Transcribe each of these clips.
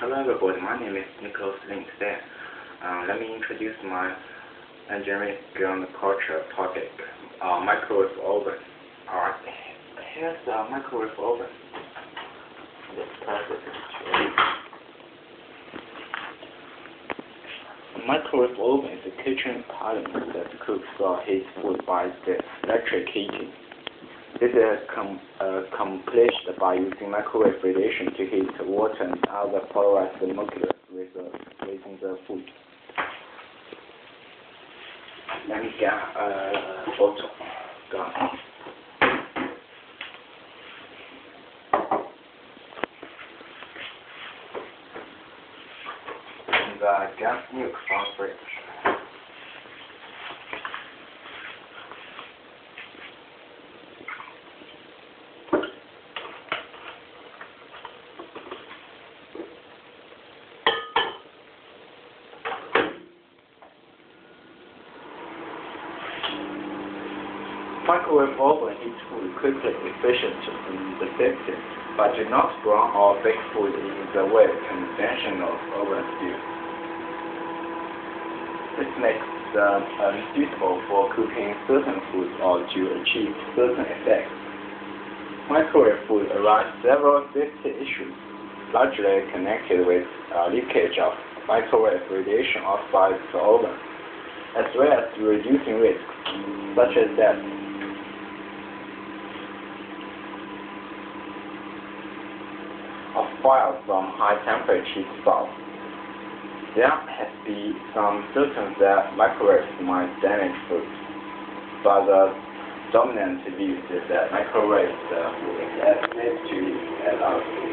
Hello everybody, my name is Nicholas Lin today. Let me introduce my engineering skill and culture topic, microwave oven. Alright, here's the microwave oven. Let's press it. A microwave oven is a kitchen appliance that cooks or heats food by the electric heating. This is accomplished by using microwave radiation to heat water and other polarized molecules within the food. Let me get a photo. And gas milk from fridge. Microwave oven heats food quickly, efficiently, and effectively, but do not brown or bake food in the way conventional ovens do. This makes them unsuitable for cooking certain foods or to achieve certain effects. Microwave food arise several safety issues, largely connected with leakage of microwave radiation outside the oven, as well as reducing risks, such as death. Of fire from high temperature heat source. There has been some certain that microwaves might damage food, but the dominant view is that microwaves food is as safe to eat as other food.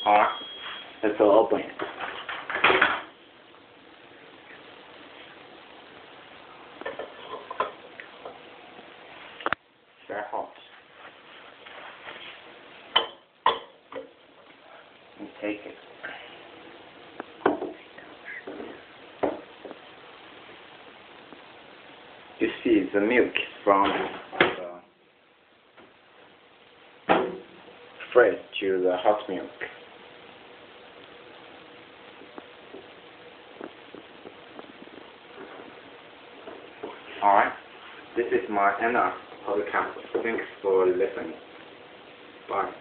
Alright, let's open it. Very hot. And take it. You see the milk from the fridge to the hot milk. Alright, this is my podcast. Thanks for listening. Bye.